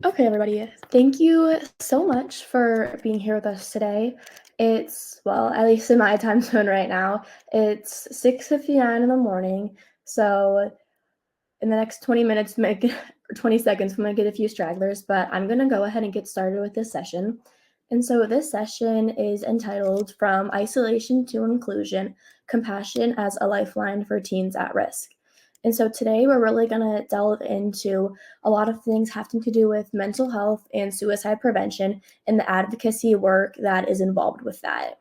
Okay, everybody. Thank you so much for being here with us today. Well, at least in my time zone right now, it's 6:59 in the morning. So in the next 20 minutes, or 20 seconds, I'm going to get a few stragglers, but I'm going to go ahead and get started with this session. And so this session is entitled From Isolation to Inclusion, Compassion as a Lifeline for Teens at Risk. And so today we're really going to delve into a lot of things having to do with mental health and suicide prevention and the advocacy work that is involved with that.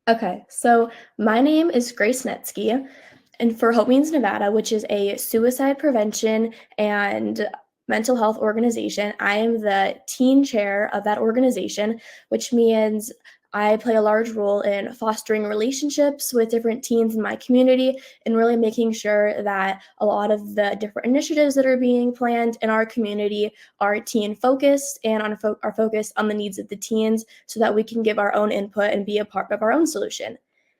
Okay, so my name is Grace Netski, and for Hope Means Nevada, which is a suicide prevention and mental health organization, I am the teen chair of that organization, which means I play a large role in fostering relationships with different teens in my community and really making sure that a lot of the different initiatives that are being planned in our community are teen focused and are focused on the needs of the teens so that we can give our own input and be a part of our own solution.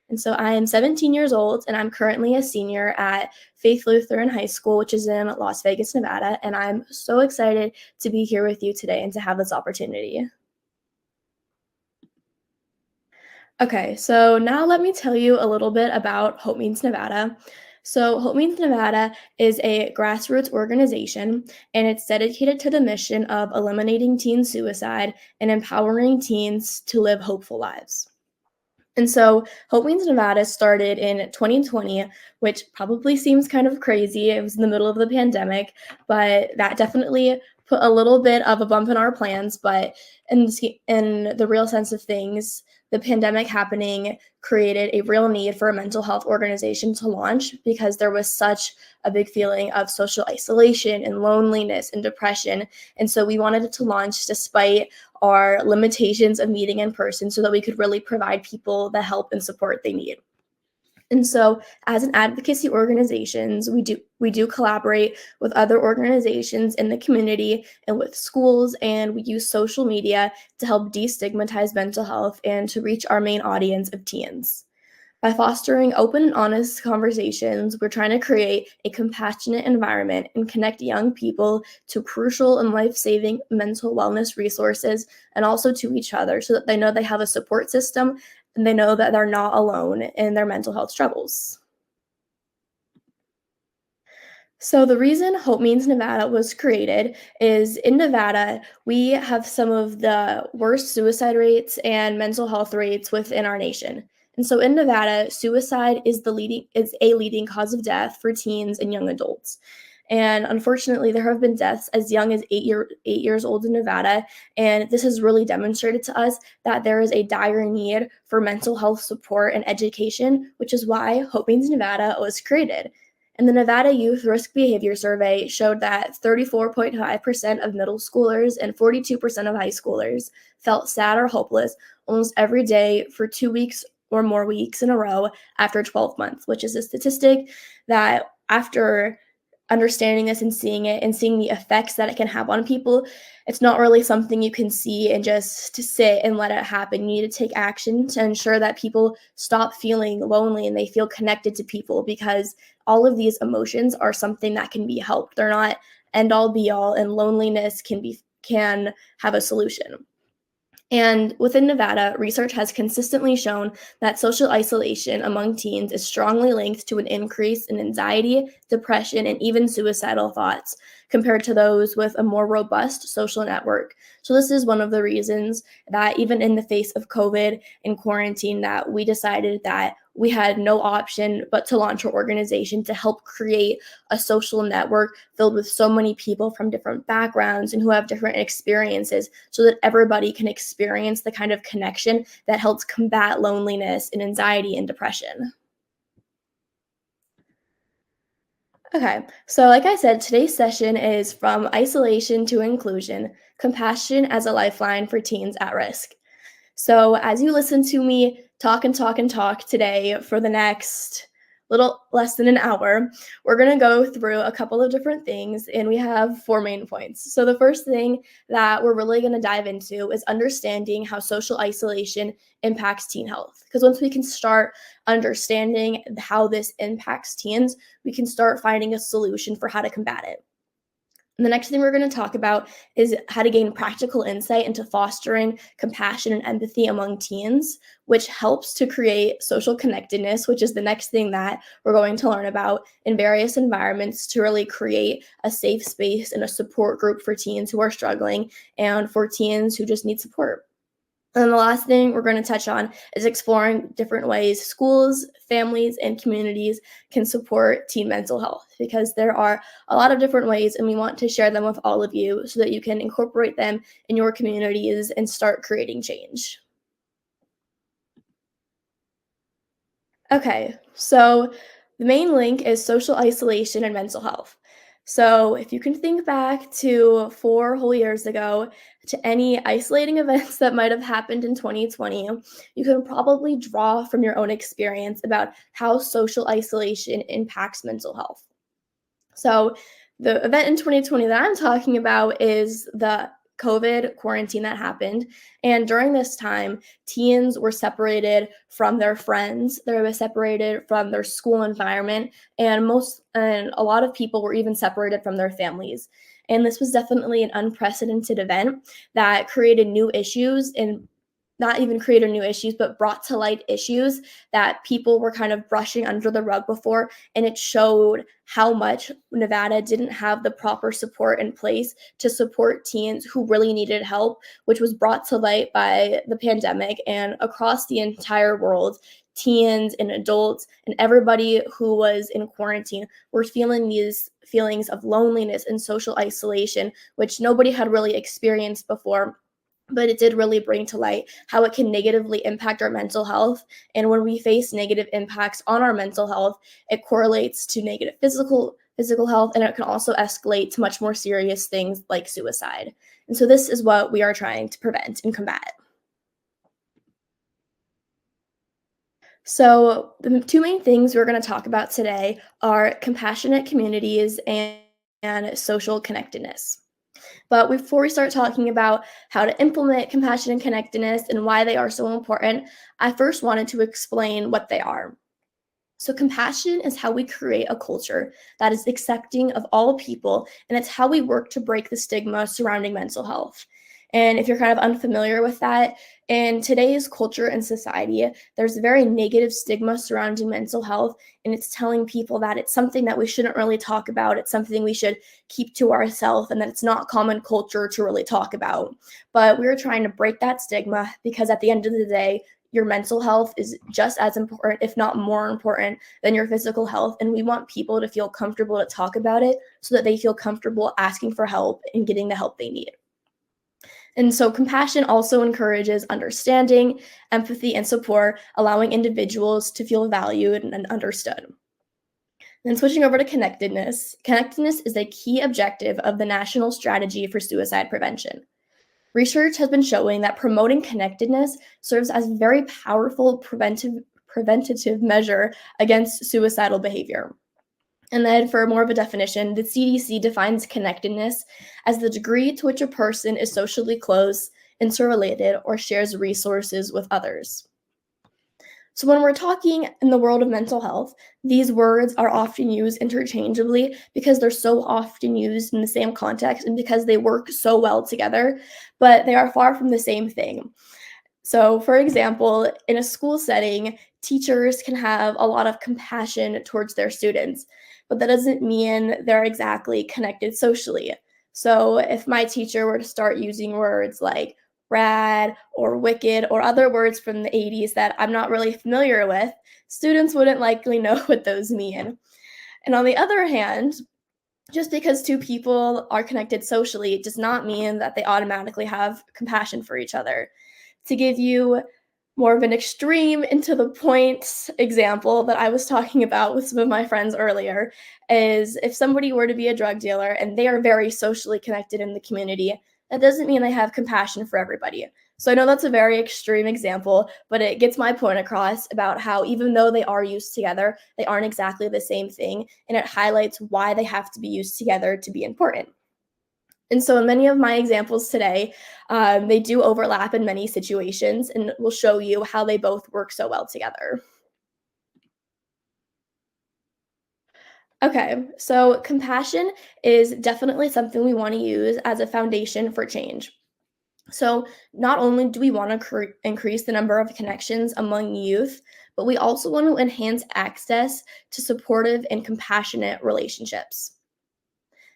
And so I am 17 years old and I'm currently a senior at Faith Lutheran High School, which is in Las Vegas, Nevada. And I'm so excited to be here with you today and to have this opportunity. Okay, so now let me tell you a little bit about Hope Means Nevada. So, Hope Means Nevada is a grassroots organization, and it's dedicated to the mission of eliminating teen suicide and empowering teens to live hopeful lives. And so Hope Means Nevada started in 2020, which probably seems kind of crazy. It was in the middle of the pandemic, but that definitely put a little bit of a bump in our plans. But in the real sense of things, the pandemic happening created a real need for a mental health organization to launch because there was such a big feeling of social isolation and loneliness and depression. And so we wanted it to launch despite our limitations of meeting in person so that we could really provide people the help and support they need. And so as an advocacy organizations, we do collaborate with other organizations in the community and with schools, and we use social media to help destigmatize mental health and to reach our main audience of teens. By fostering open and honest conversations, we're trying to create a compassionate environment and connect young people to crucial and life saving mental wellness resources and also to each other so that they know they have a support system and they know that they're not alone in their mental health struggles. So, the reason Hope Means Nevada was created is in Nevada, we have some of the worst suicide rates and mental health rates within our nation. And so in Nevada, suicide is a leading cause of death for teens and young adults. And unfortunately, there have been deaths as young as 8 years old in Nevada. And this has really demonstrated to us that there is a dire need for mental health support and education, which is why Hope Means Nevada was created. And the Nevada Youth Risk Behavior Survey showed that 34.5% of middle schoolers and 42% of high schoolers felt sad or hopeless almost every day for 2 weeks or more weeks in a row after 12 months, which is a statistic that after understanding this and seeing it and seeing the effects that it can have on people, it's not really something you can see and just to sit and let it happen. You need to take action to ensure that people stop feeling lonely and they feel connected to people because all of these emotions are something that can be helped. They're not end all be all, and loneliness can have a solution. And within Nevada, research has consistently shown that social isolation among teens is strongly linked to an increase in anxiety, depression, and even suicidal thoughts compared to those with a more robust social network. So this is one of the reasons that even in the face of COVID and quarantine that we decided that we had no option but to launch our organization to help create a social network filled with so many people from different backgrounds and who have different experiences so that everybody can experience the kind of connection that helps combat loneliness and anxiety and depression. Okay, so like I said, today's session is From Isolation to Inclusion, Compassion as a Lifeline for Teens at Risk. So, as you listen to me talk and talk and talk today for the next little less than an hour, we're going to go through a couple of different things, and we have four main points. So, the first thing that we're really going to dive into is understanding how social isolation impacts teen health. Because once we can start understanding how this impacts teens, we can start finding a solution for how to combat it. And the next thing we're going to talk about is how to gain practical insight into fostering compassion and empathy among teens, which helps to create social connectedness, which is the next thing that we're going to learn about in various environments to really create a safe space and a support group for teens who are struggling and for teens who just need support. And the last thing we're going to touch on is exploring different ways schools, families, and communities can support teen mental health because there are a lot of different ways, and we want to share them with all of you so that you can incorporate them in your communities and start creating change. Okay, so the main link is social isolation and mental health. So, if you can think back to 4 whole years ago to any isolating events that might have happened in 2020, you can probably draw from your own experience about how social isolation impacts mental health. So, the event in 2020 that I'm talking about is the COVID quarantine that happened. And during this time, teens were separated from their friends, they were separated from their school environment, and a lot of people were even separated from their families. And this was definitely an unprecedented event that created new issues and not even created new issues, but brought to light issues that people were kind of brushing under the rug before. And it showed how much Nevada didn't have the proper support in place to support teens who really needed help, which was brought to light by the pandemic and across the entire world. Teens and adults and everybody who was in quarantine were feeling these feelings of loneliness and social isolation, which nobody had really experienced before, but it did really bring to light how it can negatively impact our mental health. And when we face negative impacts on our mental health, it correlates to negative physical health, and it can also escalate to much more serious things like suicide. And so this is what we are trying to prevent and combat. So the two main things we're going to talk about today are compassionate communities and social connectedness. But before we start talking about how to implement compassion and connectedness and why they are so important, I first wanted to explain what they are. So, compassion is how we create a culture that is accepting of all people, and it's how we work to break the stigma surrounding mental health. And if you're kind of unfamiliar with that, in today's culture and society, there's a very negative stigma surrounding mental health, and it's telling people that it's something that we shouldn't really talk about. It's something we should keep to ourselves, and that it's not common culture to really talk about. But we're trying to break that stigma because at the end of the day, your mental health is just as important, if not more important, than your physical health. And we want people to feel comfortable to talk about it so that they feel comfortable asking for help and getting the help they need. And so, compassion also encourages understanding, empathy, and support, allowing individuals to feel valued and understood. Then, switching over to connectedness, connectedness is a key objective of the National Strategy for Suicide Prevention. Research has been showing that promoting connectedness serves as a very powerful preventative measure against suicidal behavior. And then, for more of a definition, the CDC defines connectedness as the degree to which a person is socially close, interrelated, or shares resources with others. So, when we're talking in the world of mental health, these words are often used interchangeably because they're so often used in the same context and because they work so well together, but they are far from the same thing. So, for example, in a school setting, teachers can have a lot of compassion towards their students, but that doesn't mean they're exactly connected socially. So, if my teacher were to start using words like rad or wicked or other words from the 80s that I'm not really familiar with, students wouldn't likely know what those mean. And on the other hand, just because two people are connected socially does not mean that they automatically have compassion for each other. To give you more of an extreme and to the point example that I was talking about with some of my friends earlier is if somebody were to be a drug dealer and they are very socially connected in the community, that doesn't mean they have compassion for everybody. So I know that's a very extreme example, but it gets my point across about how even though they are used together, they aren't exactly the same thing, and it highlights why they have to be used together to be important. And so, in many of my examples today, they do overlap in many situations and will show you how they both work so well together. Okay, so compassion is definitely something we want to use as a foundation for change. So, not only do we want to increase the number of connections among youth, but we also want to enhance access to supportive and compassionate relationships.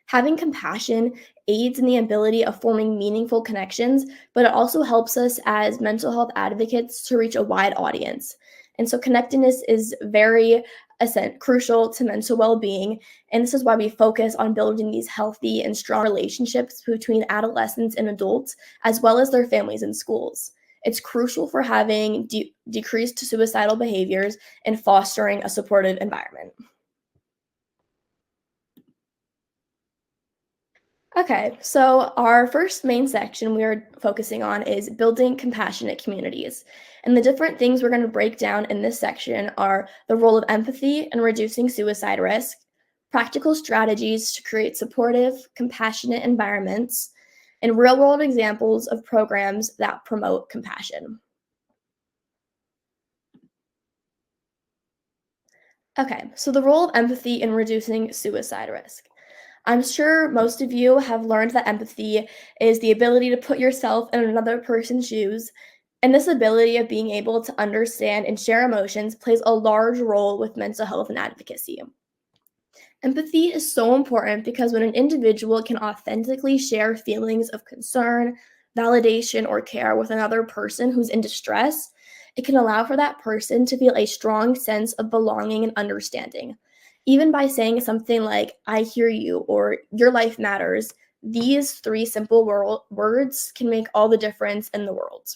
Having compassion aids in the ability of forming meaningful connections, but it also helps us as mental health advocates to reach a wide audience. And so, connectedness is very crucial to mental well being. And this is why we focus on building these healthy and strong relationships between adolescents and adults, as well as their families and schools. It's crucial for having decreased suicidal behaviors and fostering a supportive environment. Okay, so our first main section we are focusing on is building compassionate communities. And the different things we're going to break down in this section are the role of empathy in reducing suicide risk, practical strategies to create supportive, compassionate environments, and real world examples of programs that promote compassion. Okay, so the role of empathy in reducing suicide risk. I'm sure most of you have learned that empathy is the ability to put yourself in another person's shoes. And this ability of being able to understand and share emotions plays a large role with mental health and advocacy. Empathy is so important because when an individual can authentically share feelings of concern, validation, or care with another person who's in distress, it can allow for that person to feel a strong sense of belonging and understanding. Even by saying something like, I hear you, or your life matters, these three simple words can make all the difference in the world.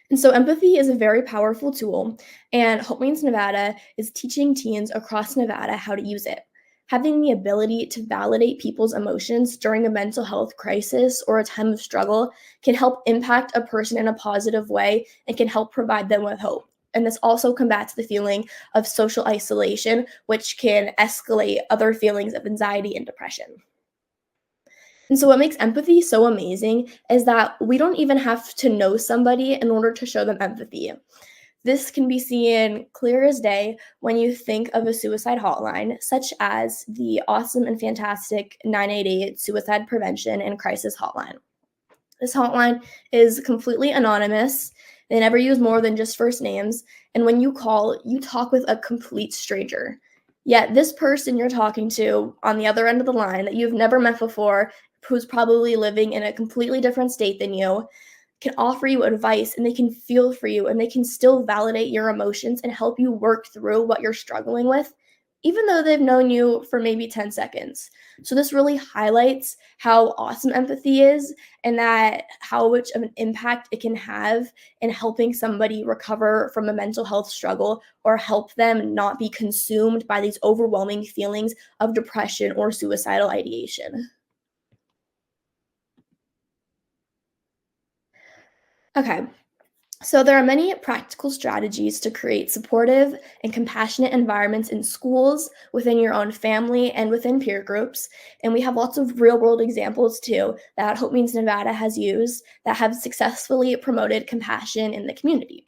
And so empathy is a very powerful tool, and Hope Means Nevada is teaching teens across Nevada how to use it. Having the ability to validate people's emotions during a mental health crisis or a time of struggle can help impact a person in a positive way and can help provide them with hope. And this also combats the feeling of social isolation, which can escalate other feelings of anxiety and depression. And so, what makes empathy so amazing is that we don't even have to know somebody in order to show them empathy. This can be seen clear as day when you think of a suicide hotline, such as the awesome and fantastic 988 Suicide Prevention and Crisis Hotline. This hotline is completely anonymous. They never use more than just first names. And when you call, you talk with a complete stranger. Yet, this person you're talking to on the other end of the line that you've never met before, who's probably living in a completely different state than you, can offer you advice and they can feel for you and they can still validate your emotions and help you work through what you're struggling with, even though they've known you for maybe 10 seconds. So, this really highlights how awesome empathy is and that how much of an impact it can have in helping somebody recover from a mental health struggle or help them not be consumed by these overwhelming feelings of depression or suicidal ideation. Okay, so there are many practical strategies to create supportive and compassionate environments in schools, within your own family, and within peer groups. And we have lots of real world examples too that Hope Means Nevada has used that have successfully promoted compassion in the community.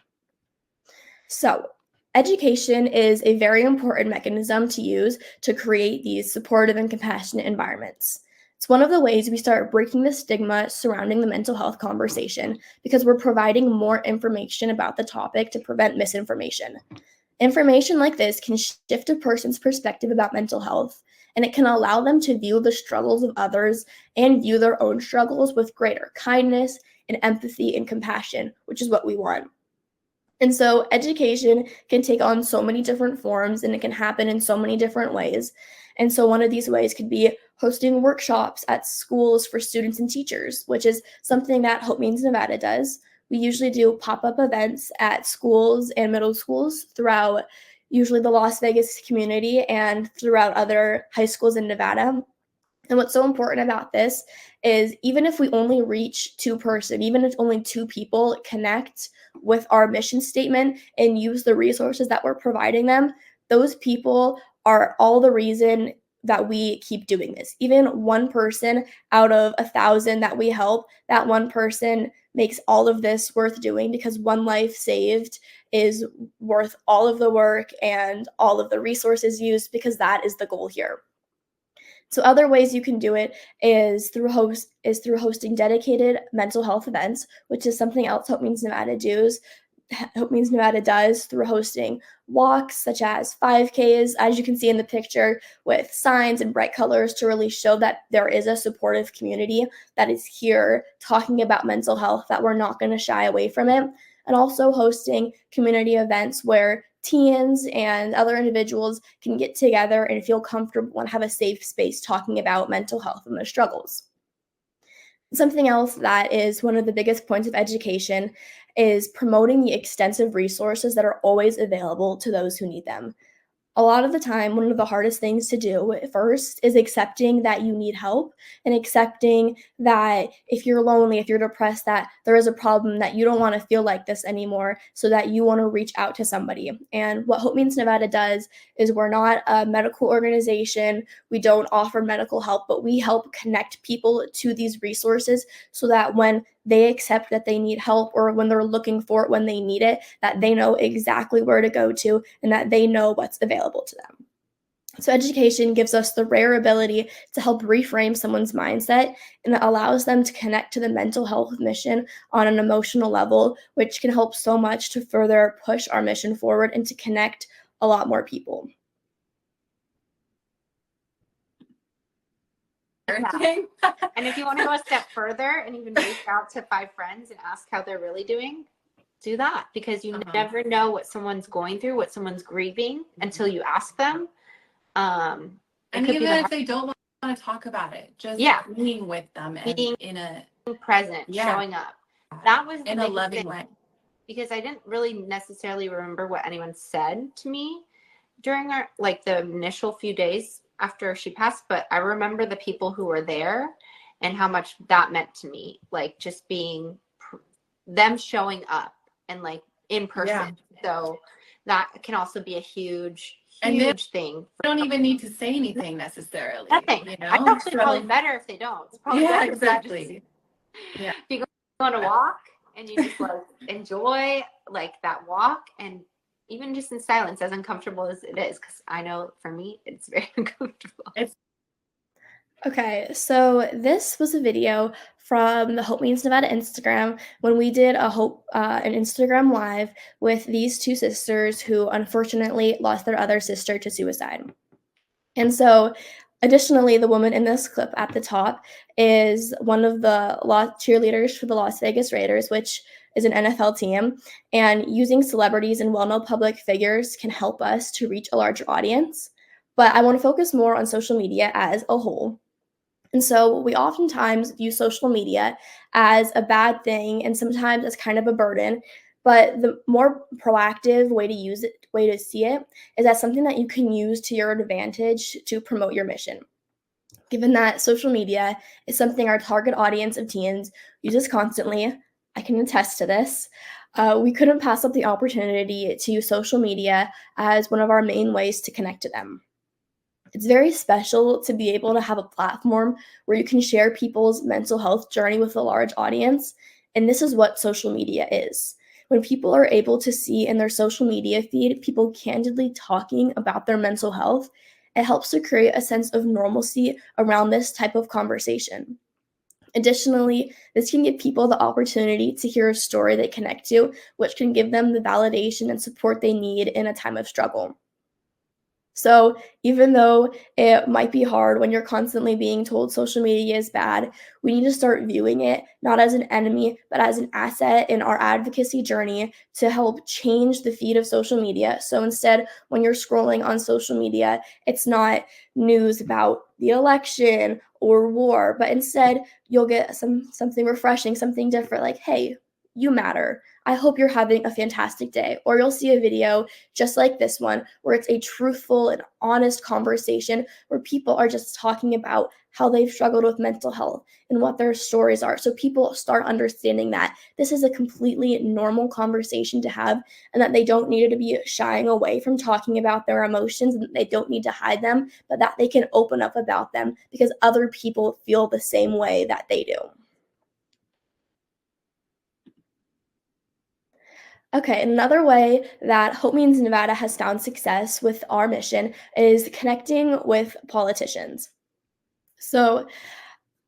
So, education is a very important mechanism to use to create these supportive and compassionate environments. It's one of the ways we start breaking the stigma surrounding the mental health conversation because we're providing more information about the topic to prevent misinformation. Information like this can shift a person's perspective about mental health, and it can allow them to view the struggles of others and view their own struggles with greater kindness and empathy and compassion, which is what we want. And so education can take on so many different forms and it can happen in so many different ways. And so one of these ways could be hosting workshops at schools for students and teachers, which is something that Hope Means Nevada does. We usually do pop-up events at schools and middle schools throughout usually the Las Vegas community and throughout other high schools in Nevada. And what's so important about this is even if we only reach two-person, even if only two people connect with our mission statement and use the resources that we're providing them, those people are all the reason that we keep doing this. Even one person out of 1,000 that we help, that one person makes all of this worth doing, because one life saved is worth all of the work and all of the resources used, because that is the goal here. So other ways you can do it is through hosting dedicated mental health events, which is something else Hope Means Nevada does. Hope Means Nevada does through hosting walks such as 5Ks, as you can see in the picture, with signs and bright colors to really show that there is a supportive community that is here talking about mental health, that we're not going to shy away from it. And also hosting community events where teens and other individuals can get together and feel comfortable and have a safe space talking about mental health and their struggles. Something else that is one of the biggest points of education is promoting the extensive resources that are always available to those who need them. A lot of the time, one of the hardest things to do at first is accepting that you need help, and accepting that if you're lonely, if you're depressed, that there is a problem, that you don't want to feel like this anymore, so that you want to reach out to somebody. And what Hope Means Nevada does is, we're not a medical organization. We don't offer medical help, but we help connect people to these resources so that when they accept that they need help, or when they're looking for it when they need it, that they know exactly where to go to and that they know what's available to them. So education gives us the rare ability to help reframe someone's mindset, and it allows them to connect to the mental health mission on an emotional level, which can help so much to further push our mission forward and to connect a lot more people. And if you want to go a step further and even reach out to 5 friends and ask how they're really doing, do that, because you never know what someone's going through, what someone's grieving until you ask them. And even if they don't want to talk about it, just being with them and being present, showing up. That was in a loving way. Because I didn't really necessarily remember what anyone said to me during our the initial few days after she passed, but I remember the people who were there and how much that meant to me, just being them showing up and in person. So that can also be a huge thing. They don't even need to say anything necessarily. Nothing. It's actually probably better if they don't. It's probably better exactly. If you go on a walk and you just enjoy that walk, and even just in silence, as uncomfortable as it is, because I know for me it's very uncomfortable. Okay, so this was a video from the Hope Means Nevada Instagram when we did an Instagram live with these 2 sisters who unfortunately lost their other sister to suicide. And so, additionally, the woman in this clip at the top is one of the cheerleaders for the Las Vegas Raiders, which is an NFL team. And using celebrities and well-known public figures can help us to reach a larger audience. But I want to focus more on social media as a whole. And so we oftentimes view social media as a bad thing and sometimes as kind of a burden. But the more proactive way to see it, is as something that you can use to your advantage to promote your mission. Given that social media is something our target audience of teens uses constantly, I can attest to this. We couldn't pass up the opportunity to use social media as one of our main ways to connect to them. It's very special to be able to have a platform where you can share people's mental health journey with a large audience, and this is what social media is. When people are able to see in their social media feed people candidly talking about their mental health, it helps to create a sense of normalcy around this type of conversation. Additionally, this can give people the opportunity to hear a story they connect to, which can give them the validation and support they need in a time of struggle. So even though it might be hard when you're constantly being told social media is bad, we need to start viewing it not as an enemy, but as an asset in our advocacy journey to help change the feed of social media. So instead, when you're scrolling on social media, it's not news about the election or war, but instead you'll get something refreshing, something different, like, hey, "You matter. I hope you're having a fantastic day." Or you'll see a video just like this one where it's a truthful and honest conversation where people are just talking about how they've struggled with mental health and what their stories are. So people start understanding that this is a completely normal conversation to have and that they don't need to be shying away from talking about their emotions and they don't need to hide them, but that they can open up about them because other people feel the same way that they do. Okay, another way that Hope Means Nevada has found success with our mission is connecting with politicians. So,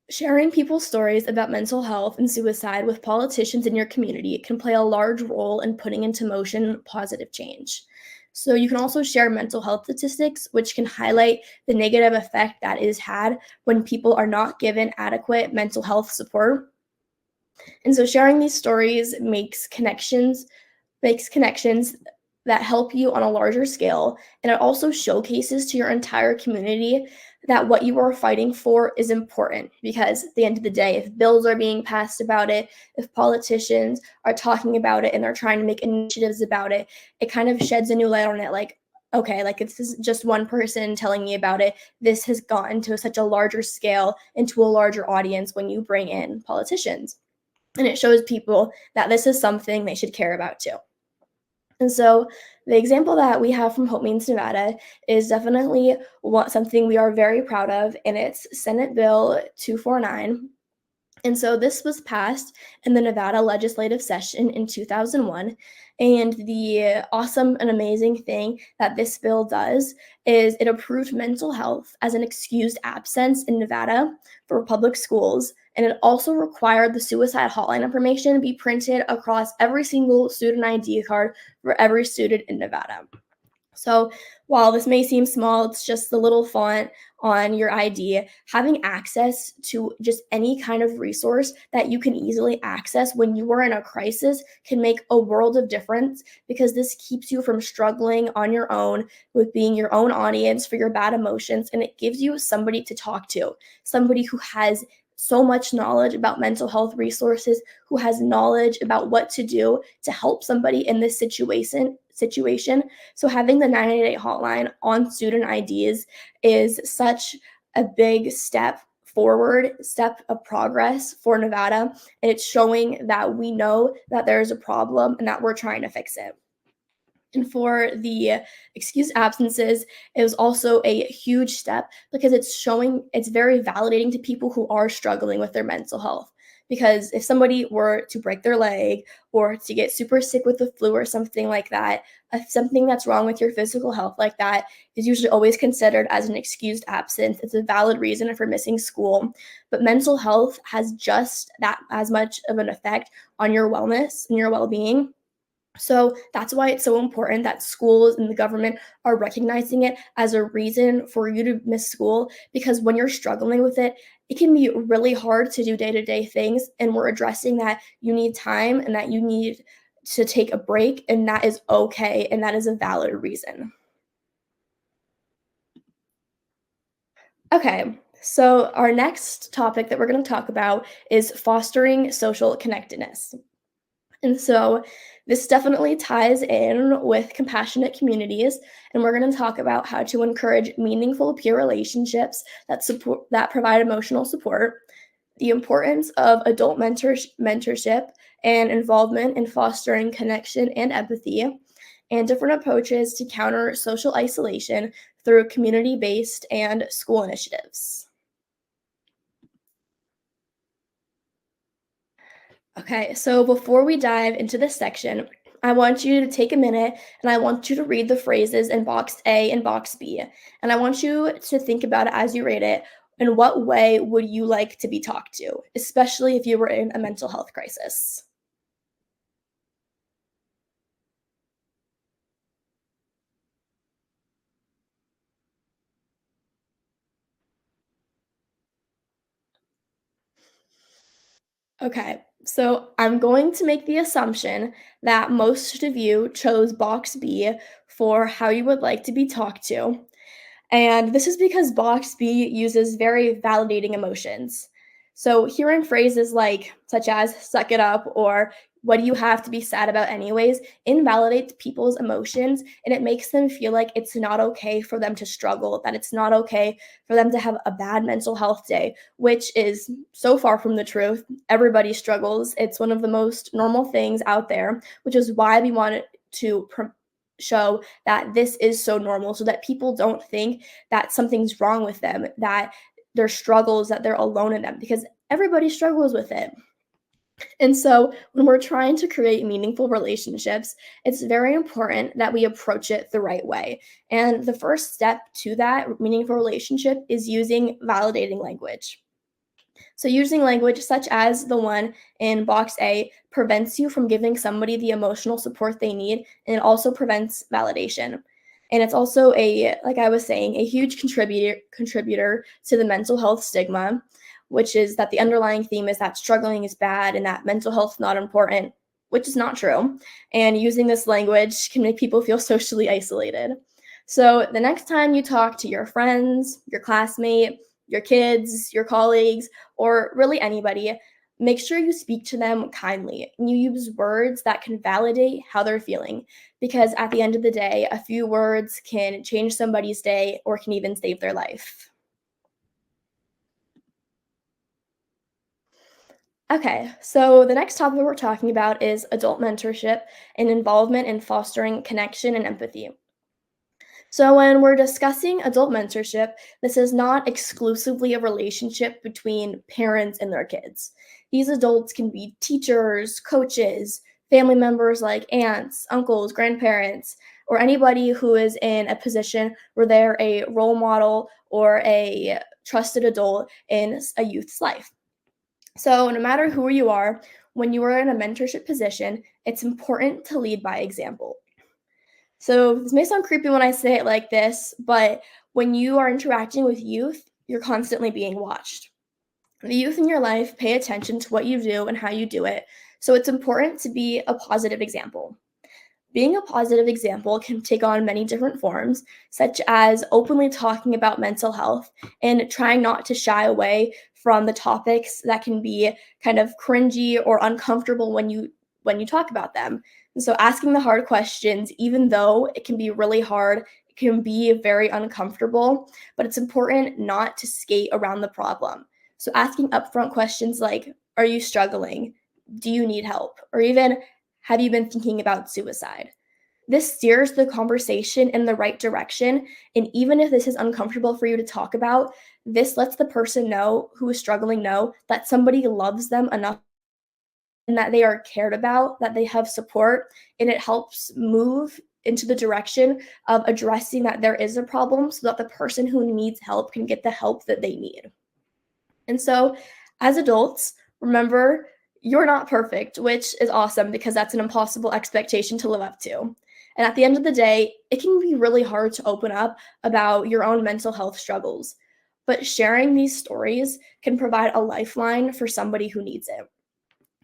sharing people's stories about mental health and suicide with politicians in your community can play a large role in putting into motion positive change. So, you can also share mental health statistics, which can highlight the negative effect that is had when people are not given adequate mental health support. And so, sharing these stories makes connections that help you on a larger scale, and it also showcases to your entire community that what you are fighting for is important because at the end of the day, if bills are being passed about it, if politicians are talking about it and they're trying to make initiatives about it, it kind of sheds a new light on it like, okay, like if this is just one person telling me about it, this has gotten to such a larger scale into a larger audience when you bring in politicians. And it shows people that this is something they should care about too. And so the example that we have from Hope Means Nevada is definitely something we are very proud of, and it's Senate Bill 249. And so this was passed in the Nevada legislative session in 2001. And the awesome and amazing thing that this bill does is it approved mental health as an excused absence in Nevada for public schools. And it also required the suicide hotline information to be printed across every single student ID card for every student in Nevada. So while this may seem small, it's just the little font on your ID. Having access to just any kind of resource that you can easily access when you are in a crisis can make a world of difference because this keeps you from struggling on your own with being your own audience for your bad emotions. And it gives you somebody to talk to, somebody who has so much knowledge about mental health resources, who has knowledge about what to do to help somebody in this situation. So having the 988 hotline on student IDs is such a big step of progress for Nevada. And it's showing that we know that there's a problem and that we're trying to fix it. And for the excused absences, it was also a huge step because it's very validating to people who are struggling with their mental health. Because if somebody were to break their leg or to get super sick with the flu or something like that, something that's wrong with your physical health like that is usually always considered as an excused absence. It's a valid reason for missing school. But mental health has just that as much of an effect on your wellness and your well being. So that's why it's so important that schools and the government are recognizing it as a reason for you to miss school because when you're struggling with it, it can be really hard to do day to day things. And we're addressing that you need time and that you need to take a break, and that is okay. And that is a valid reason. Okay, so our next topic that we're going to talk about is fostering social connectedness. And so this definitely ties in with compassionate communities, and we're going to talk about how to encourage meaningful peer relationships that provide emotional support, the importance of adult mentorship and involvement in fostering connection and empathy, and different approaches to counter social isolation through community-based and school initiatives. Okay, so before we dive into this section, I want you to take a minute and I want you to read the phrases in box A and box B. And I want you to think about it as you read it. In what way would you like to be talked to, especially if you were in a mental health crisis? Okay, so I'm going to make the assumption that most of you chose box B for how you would like to be talked to. And this is because box B uses very validating emotions. So hearing phrases like such as suck it up or what do you have to be sad about anyways, invalidates people's emotions, and it makes them feel like it's not okay for them to struggle, that it's not okay for them to have a bad mental health day, which is so far from the truth. Everybody struggles. It's one of the most normal things out there, which is why we wanted to show that this is so normal, so that people don't think that something's wrong with them, that their struggles, that they're alone in them, because everybody struggles with it. And so when we're trying to create meaningful relationships, it's very important that we approach it the right way. And the first step to that meaningful relationship is using validating language. So using language such as the one in box A prevents you from giving somebody the emotional support they need, and it also prevents validation. And it's also like I was saying, a huge contributor to the mental health stigma, which is that the underlying theme is that struggling is bad and that mental health is not important, which is not true. And using this language can make people feel socially isolated. So the next time you talk to your friends, your classmate, your kids, your colleagues, or really anybody, make sure you speak to them kindly and you use words that can validate how they're feeling. Because at the end of the day, a few words can change somebody's day or can even save their life. Okay, so the next topic we're talking about is adult mentorship and involvement in fostering connection and empathy. So, when we're discussing adult mentorship, this is not exclusively a relationship between parents and their kids. These adults can be teachers, coaches, family members like aunts, uncles, grandparents, or anybody who is in a position where they're a role model or a trusted adult in a youth's life. So, no matter who you are, when you are in a mentorship position, it's important to lead by example. So this may sound creepy when I say it like this, but when you are interacting with youth, you're constantly being watched. The youth in your life pay attention to what you do and how you do it, so it's important to be a positive example. Being a positive example can take on many different forms, such as openly talking about mental health and trying not to shy away from the topics that can be kind of cringy or uncomfortable when you talk about them. And so asking the hard questions, even though it can be really hard, it can be very uncomfortable, but it's important not to skate around the problem. So asking upfront questions like, are you struggling? Do you need help? Or even, have you been thinking about suicide? This steers the conversation in the right direction. And even if this is uncomfortable for you to talk about, this lets the person who is struggling know that somebody loves them enough and that they are cared about, that they have support, and it helps move into the direction of addressing that there is a problem so that the person who needs help can get the help that they need. And so, as adults, remember you're not perfect, which is awesome because that's an impossible expectation to live up to. And at the end of the day, it can be really hard to open up about your own mental health struggles. But sharing these stories can provide a lifeline for somebody who needs it.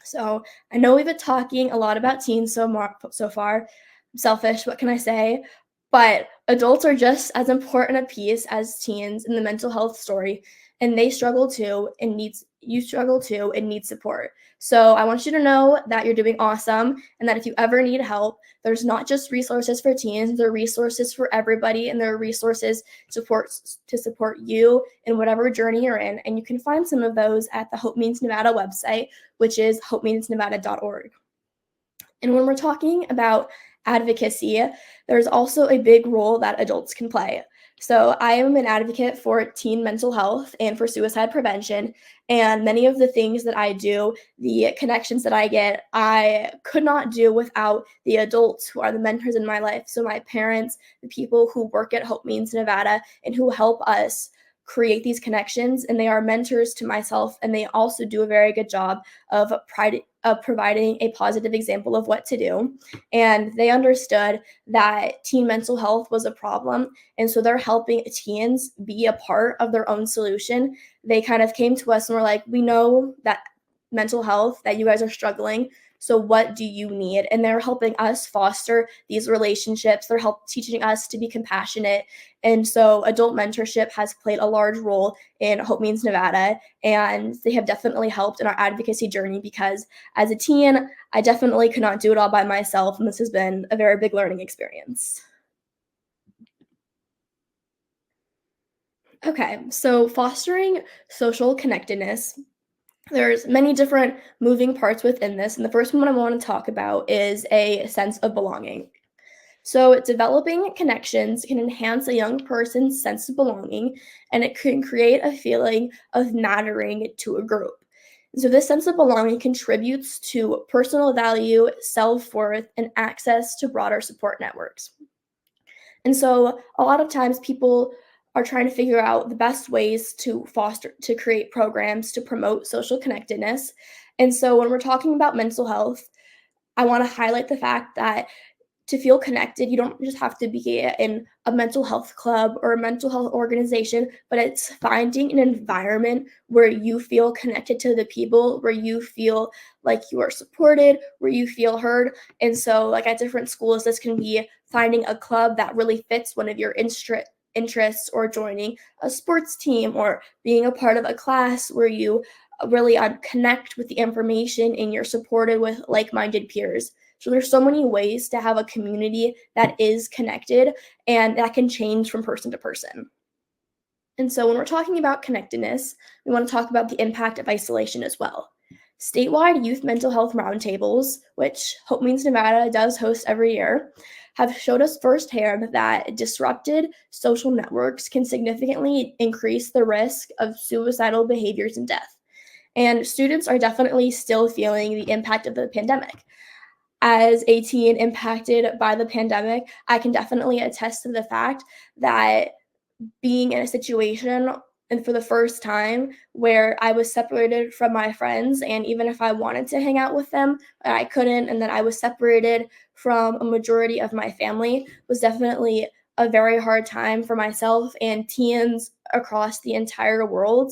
So I know we've been talking a lot about teens so far. I'm selfish, what can I say? But adults are just as important a piece as teens in the mental health story, and they struggle too and you struggle too and need support. So I want you to know that you're doing awesome and that if you ever need help, there's not just resources for teens, there are resources for everybody, and there are resources to support you in whatever journey you're in. And you can find some of those at the Hope Means Nevada website, which is hopemeansnevada.org. And when we're talking about advocacy, there's also a big role that adults can play. So I am an advocate for teen mental health and for suicide prevention. And many of the things that I do, the connections that I get, I could not do without the adults who are the mentors in my life. So my parents, the people who work at Hope Means Nevada and who help us create these connections, and they are mentors to myself, and they also do a very good job of providing a positive example of what to do. And they understood that teen mental health was a problem, and so they're helping teens be a part of their own solution. They kind of came to us and were like, we know that mental health, that you guys are struggling, So what do you need? And they're helping us foster these relationships. They're teaching us to be compassionate. And so adult mentorship has played a large role in Hope Means Nevada, and they have definitely helped in our advocacy journey because as a teen, I definitely could not do it all by myself, and this has been a very big learning experience. Okay, so fostering social connectedness. There's many different moving parts within this, and the first one I want to talk about is a sense of belonging. So, developing connections can enhance a young person's sense of belonging, and it can create a feeling of mattering to a group. So, this sense of belonging contributes to personal value, self worth, and access to broader support networks. And so a lot of times people are trying to figure out the best ways to create programs to promote social connectedness. And so when we're talking about mental health, I want to highlight the fact that to feel connected, you don't just have to be in a mental health club or a mental health organization, but it's finding an environment where you feel connected to the people, where you feel like you are supported, where you feel heard. And so, like at different schools, this can be finding a club that really fits one of your interests, or joining a sports team, or being a part of a class where you really connect with the information and you're supported with like-minded peers. So there's so many ways to have a community that is connected, and that can change from person to person. And so when we're talking about connectedness, we want to talk about the impact of isolation as well. Statewide youth mental health roundtables, which Hope Means Nevada does host every year, have showed us firsthand that disrupted social networks can significantly increase the risk of suicidal behaviors and death. And students are definitely still feeling the impact of the pandemic. As a teen impacted by the pandemic, I can definitely attest to the fact that being in a situation and for the first time where I was separated from my friends, and even if I wanted to hang out with them, I couldn't, and then I was separated from a majority of my family, was definitely a very hard time for myself and teens across the entire world.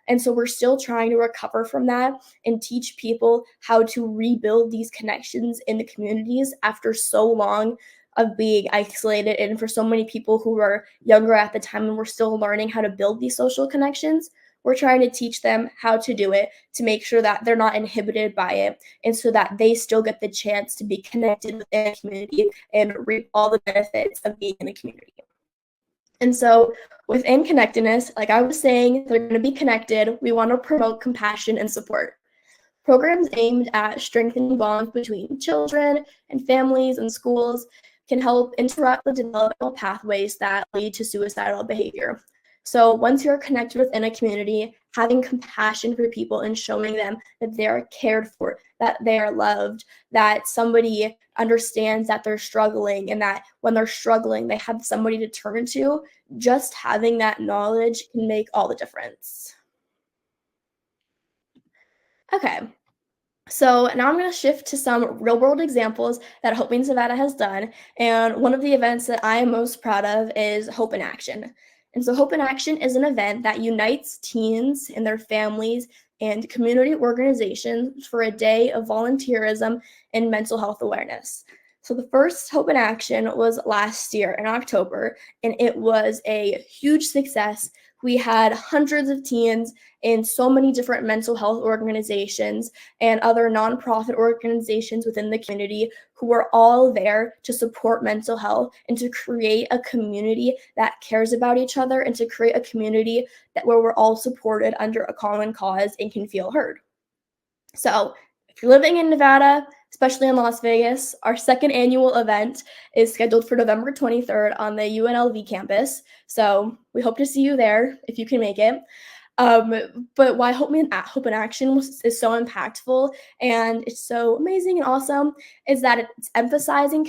And so we're still trying to recover from that and teach people how to rebuild these connections in the communities after so long of being isolated. And for so many people who were younger at the time and were still learning how to build these social connections, we're trying to teach them how to do it to make sure that they're not inhibited by it, and so that they still get the chance to be connected within a community and reap all the benefits of being in a community. And so within connectedness, like I was saying, they're going to be connected. We want to promote compassion and support. Programs aimed at strengthening bonds between children and families and schools can help interrupt the developmental pathways that lead to suicidal behavior. So once you're connected within a community, having compassion for people and showing them that they are cared for, that they are loved, that somebody understands that they're struggling, and that when they're struggling, they have somebody to turn to, just having that knowledge can make all the difference. Okay, so now I'm going to shift to some real world examples that Hope Means Nevada has done. And one of the events that I am most proud of is Hope in Action. And so Hope in Action is an event that unites teens and their families and community organizations for a day of volunteerism and mental health awareness. So the first Hope in Action was last year in October, and it was a huge success. We had hundreds of teens in so many different mental health organizations and other nonprofit organizations within the community who were all there to support mental health and to create a community that cares about each other, and to create a community where we're all supported under a common cause and can feel heard. So if you're living in Nevada, especially in Las Vegas, our second annual event is scheduled for November 23rd on the UNLV campus. So we hope to see you there if you can make it. But why Hope in Action is so impactful and it's so amazing and awesome is that it's emphasizing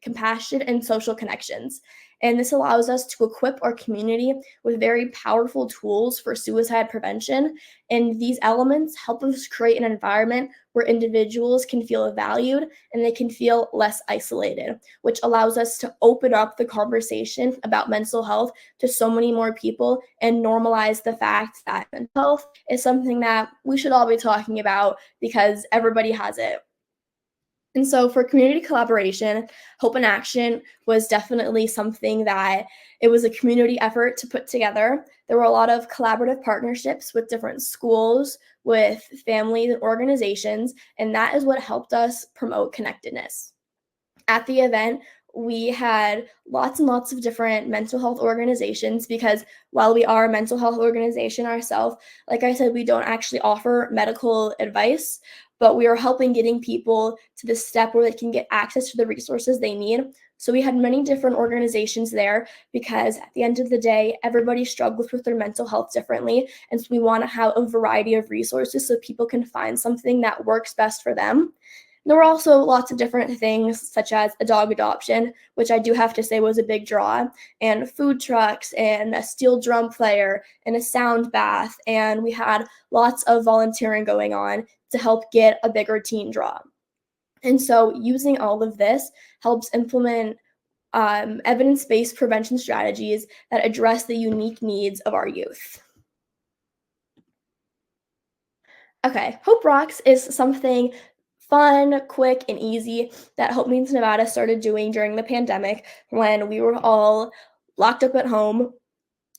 compassion and social connections. And this allows us to equip our community with very powerful tools for suicide prevention. And these elements help us create an environment where individuals can feel valued and they can feel less isolated, which allows us to open up the conversation about mental health to so many more people and normalize the fact that mental health is something that we should all be talking about because everybody has it. And so for community collaboration, Hope in Action was definitely something that it was a community effort to put together. There were a lot of collaborative partnerships with different schools, with families and organizations, and that is what helped us promote connectedness. At the event, we had lots and lots of different mental health organizations because while we are a mental health organization ourselves, like I said, we don't actually offer medical advice, but we are helping getting people to the step where they can get access to the resources they need. So we had many different organizations there because at the end of the day, everybody struggles with their mental health differently. And so we want to have a variety of resources so people can find something that works best for them. There were also lots of different things, such as a dog adoption, which I do have to say was a big draw, and food trucks, and a steel drum player, and a sound bath, and we had lots of volunteering going on to help get a bigger teen draw. And so using all of this helps implement evidence-based prevention strategies that address the unique needs of our youth. Okay, Hope Rocks is something fun, quick, and easy that Hope Means Nevada started doing during the pandemic when we were all locked up at home.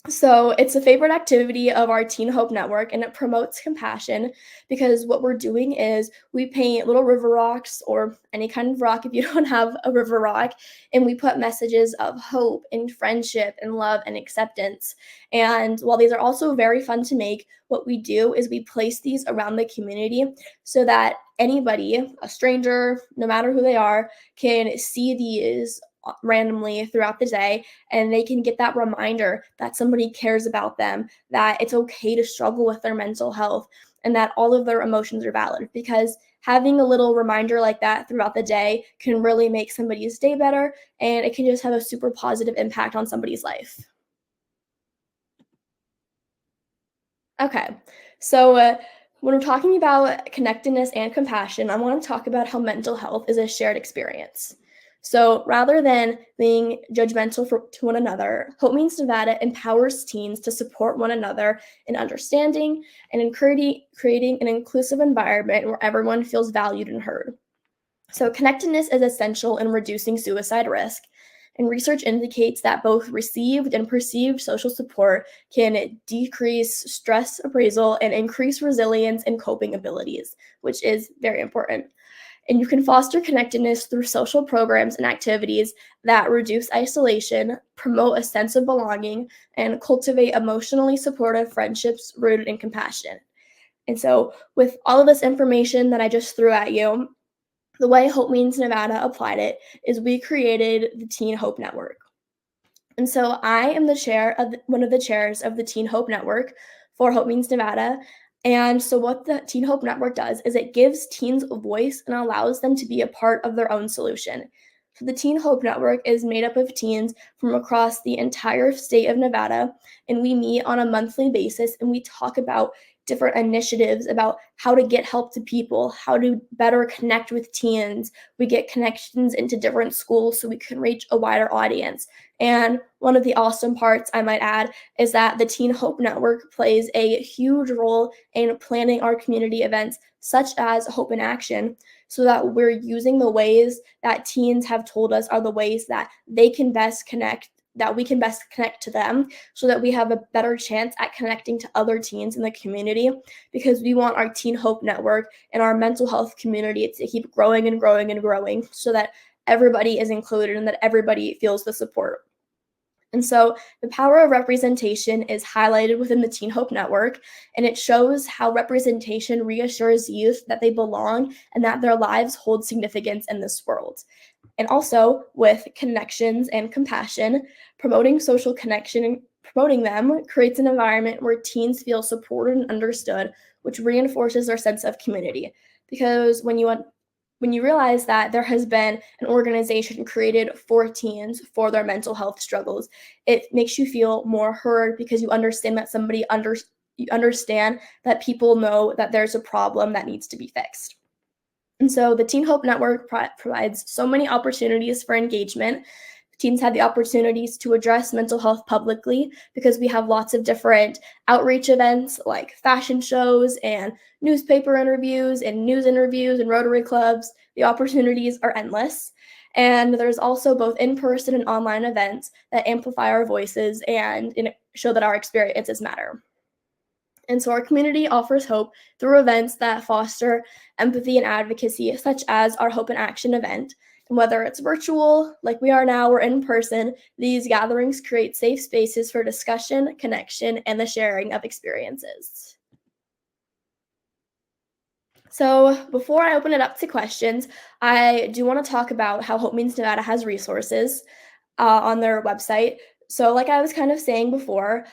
So it's a favorite activity of our Teen Hope Network, and it promotes compassion because what we're doing is we paint little river rocks or any kind of rock if you don't have a river rock, and we put messages of hope and friendship and love and acceptance. And while these are also very fun to make, what we do is we place these around the community so that anybody, a stranger, no matter who they are, can see these randomly throughout the day, and they can get that reminder that somebody cares about them, that it's okay to struggle with their mental health, and that all of their emotions are valid. Because having a little reminder like that throughout the day can really make somebody's day better, and it can just have a super positive impact on somebody's life. Okay, so when we're talking about connectedness and compassion, I want to talk about how mental health is a shared experience. So rather than being judgmental to one another, Hope Means Nevada empowers teens to support one another in understanding and in creating an inclusive environment where everyone feels valued and heard. So connectedness is essential in reducing suicide risk. And research indicates that both received and perceived social support can decrease stress appraisal and increase resilience and coping abilities, which is very important. And you can foster connectedness through social programs and activities that reduce isolation, promote a sense of belonging, and cultivate emotionally supportive friendships rooted in compassion. And so, with all of this information that I just threw at you, the way Hope Means Nevada applied it is we created the Teen Hope Network. And so I am the chair of one of the chairs of the Teen Hope Network for Hope Means Nevada. And so what the Teen Hope Network does is it gives teens a voice and allows them to be a part of their own solution. So the Teen Hope Network is made up of teens from across the entire state of Nevada, and we meet on a monthly basis and we talk about different initiatives about how to get help to people, how to better connect with teens. We get connections into different schools so we can reach a wider audience. And one of the awesome parts, I might add, is that the Teen Hope Network plays a huge role in planning our community events, such as Hope in Action, so that we're using the ways that teens have told us are the ways that they can best connect, that we can best connect to them, so that we have a better chance at connecting to other teens in the community, because we want our Teen Hope Network and our mental health community to keep growing and growing and growing so that everybody is included and that everybody feels the support. And so the power of representation is highlighted within the Teen Hope Network, and it shows how representation reassures youth that they belong and that their lives hold significance in this world. And also with connections and compassion, promoting social connection and promoting them creates an environment where teens feel supported and understood, which reinforces their sense of community. Because when you realize that there has been an organization created for teens for their mental health struggles, it makes you feel more heard because you understand that you understand that people know that there's a problem that needs to be fixed. And so the Teen Hope Network provides so many opportunities for engagement Teens have the opportunities to address mental health publicly because we have lots of different outreach events like fashion shows and newspaper interviews and news interviews and Rotary clubs. The opportunities are endless. And there's also both in-person and online events that amplify our voices and show that our experiences matter. And so our community offers hope through events that foster empathy and advocacy, such as our Hope in Action event. And whether it's virtual, like we are now, or in person, these gatherings create safe spaces for discussion, connection, and the sharing of experiences. So before I open it up to questions, I do want to talk about how Hope Means Nevada has resources on their website. So like I was kind of saying before,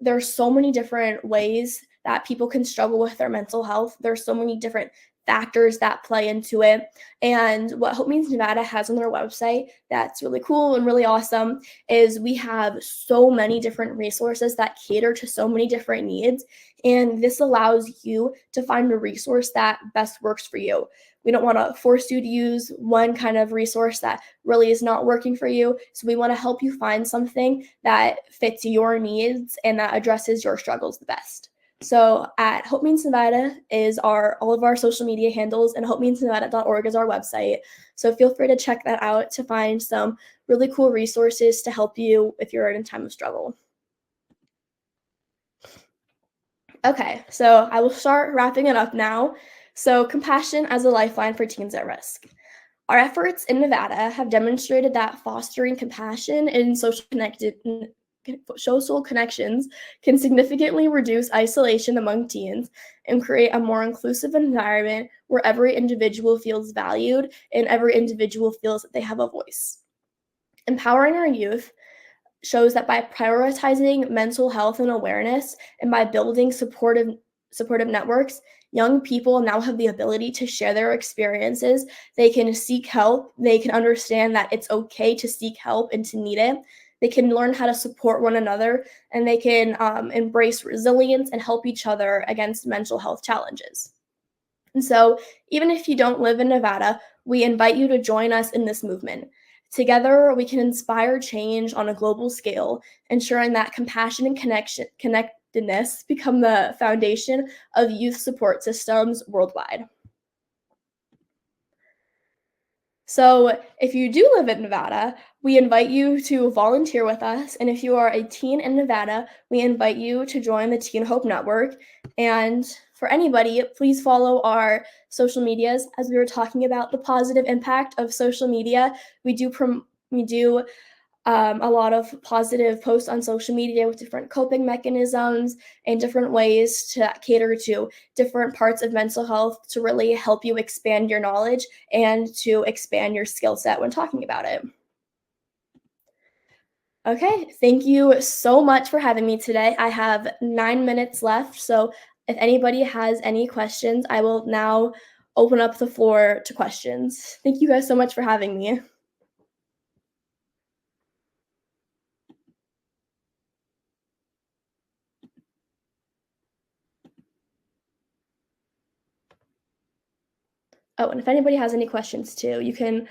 there's so many different ways that people can struggle with their mental health. There's so many different factors that play into it. And what Hope Means Nevada has on their website that's really cool and really awesome is we have so many different resources that cater to so many different needs. And this allows you to find a resource that best works for you. We don't want to force you to use one kind of resource that really is not working for you. So we want to help you find something that fits your needs and that addresses your struggles the best. So at Hope Means Nevada is all of our social media handles, and hopemeansnevada.org is our website. So feel free to check that out to find some really cool resources to help you if you're in a time of struggle. Okay, so I will start wrapping it up now. So compassion as a lifeline for teens at risk. Our efforts in Nevada have demonstrated that fostering compassion and social connections can significantly reduce isolation among teens and create a more inclusive environment where every individual feels valued and every individual feels that they have a voice. Empowering our youth shows that by prioritizing mental health and awareness and by building supportive networks, young people now have the ability to share their experiences. They can seek help. They can understand that it's okay to seek help and to need it. They can learn how to support one another, and they can embrace resilience and help each other against mental health challenges. And so, even if you don't live in Nevada, we invite you to join us in this movement. Together, we can inspire change on a global scale, ensuring that compassion and connectedness become the foundation of youth support systems worldwide. So if you do live in Nevada, we invite you to volunteer with us. And if you are a teen in Nevada, we invite you to join the Teen Hope Network. And for anybody, please follow our social medias. As we were talking about the positive impact of social media, we do a lot of positive posts on social media with different coping mechanisms and different ways to cater to different parts of mental health to really help you expand your knowledge and to expand your skill set when talking about it. Okay, thank you so much for having me today. I have 9 minutes left, so if anybody has any questions, I will now open up the floor to questions. Thank you guys so much for having me. Oh, and if anybody has any questions too, you can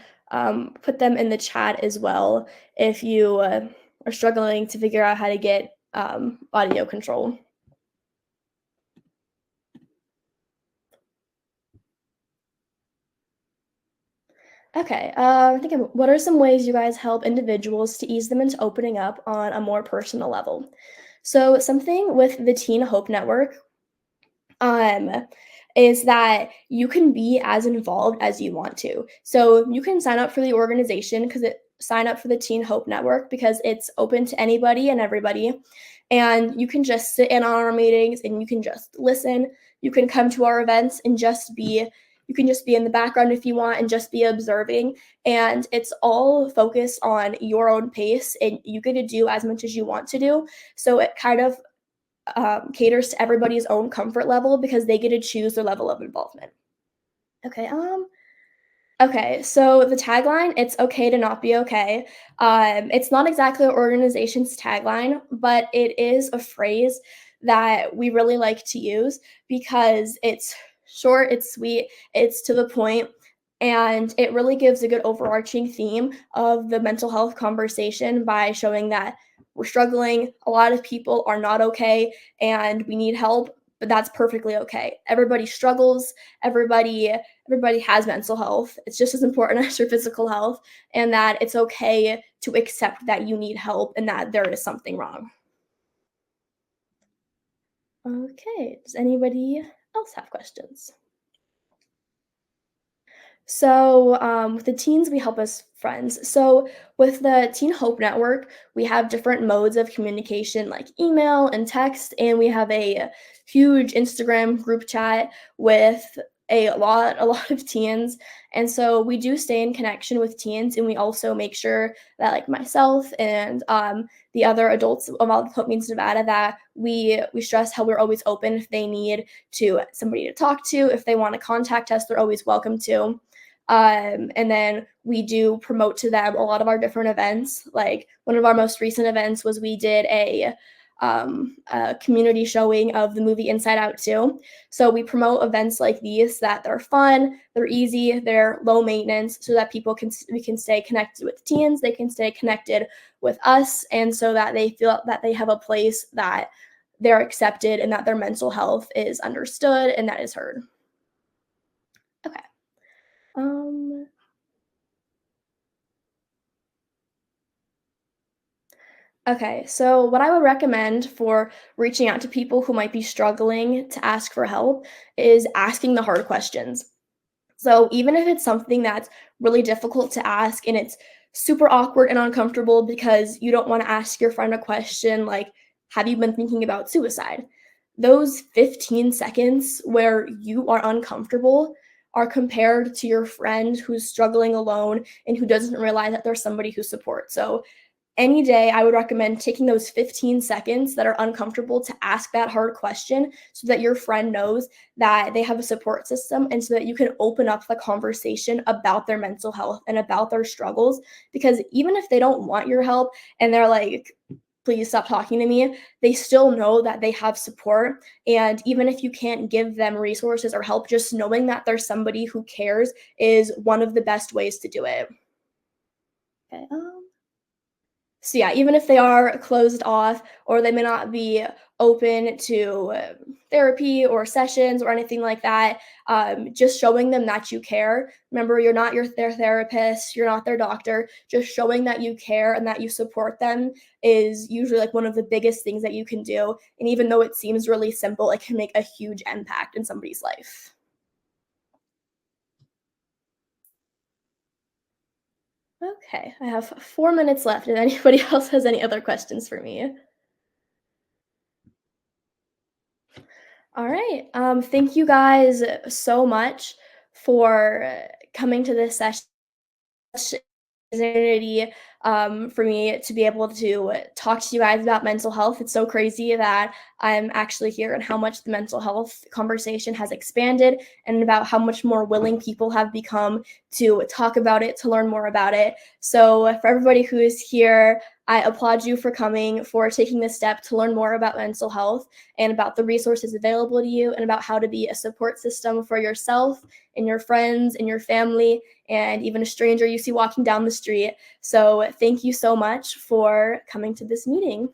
put them in the chat as well if you are struggling to figure out how to get audio control. Okay, what are some ways you guys help individuals to ease them into opening up on a more personal level? So something with the Teen Hope Network is that you can be as involved as you want to. So you can sign up for the organization sign up for the Teen Hope Network because it's open to anybody and everybody. And you can just sit in on our meetings and you can just listen. You can come to our events and you can just be in the background if you want and just be observing. And it's all focused on your own pace and you get to do as much as you want to do. So it kind of caters to everybody's own comfort level because they get to choose their level of involvement. Okay, so the tagline, it's okay to not be okay. It's not exactly our organization's tagline, but it is a phrase that we really like to use because it's short, it's sweet, it's to the point, And it really gives a good overarching theme of the mental health conversation by showing that we're struggling, a lot of people are not okay, and we need help, but that's perfectly okay. Everybody struggles, everybody has mental health. It's just as important as your physical health, and that it's okay to accept that you need help and that there is something wrong. Okay, does anybody else have questions? So, with the teens, we help as friends. So, with the Teen Hope Network, we have different modes of communication like email and text, and we have a huge Instagram group chat with a lot of teens. And so we do stay in connection with teens, and we also make sure that like myself and the other adults of all the Hope Means Nevada that we stress how we're always open if they need to somebody to talk to, if they want to contact us, they're always welcome to. And then we do promote to them a lot of our different events. Like one of our most recent events was we did a community showing of the movie Inside Out 2. So we promote events like these that they're fun, they're easy, they're low maintenance, so that we can stay connected with teens, they can stay connected with us, and so that they feel that they have a place that they're accepted and that their mental health is understood and that is heard. Okay. Um, okay, so what I would recommend for reaching out to people who might be struggling to ask for help is asking the hard questions. So even if it's something that's really difficult to ask and it's super awkward and uncomfortable because you don't want to ask your friend a question like, have you been thinking about suicide? Those 15 seconds where you are uncomfortable are compared to your friend who's struggling alone and who doesn't realize that there's somebody who supports. So any day, I would recommend taking those 15 seconds that are uncomfortable to ask that hard question so that your friend knows that they have a support system and so that you can open up the conversation about their mental health and about their struggles. Because even if they don't want your help and they're like, please stop talking to me, they still know that they have support. And even if you can't give them resources or help, just knowing that there's somebody who cares is one of the best ways to do it. Okay. So yeah, even if they are closed off or they may not be open to therapy or sessions or anything like that, just showing them that you care. Remember, you're not their therapist, you're not their doctor. Just showing that you care and that you support them is usually like one of the biggest things that you can do. And even though it seems really simple, it can make a huge impact in somebody's life. Okay, I have 4 minutes left. If anybody else has any other questions for me. All right. Thank you guys so much for coming to this session. Opportunity for me to be able to talk to you guys about mental health. It's so crazy that I'm actually here and how much the mental health conversation has expanded and about how much more willing people have become to talk about it, to learn more about it. So for everybody who is here, I applaud you for coming, for taking this step to learn more about mental health and about the resources available to you and about how to be a support system for yourself and your friends and your family and even a stranger you see walking down the street. So thank you so much for coming to this meeting.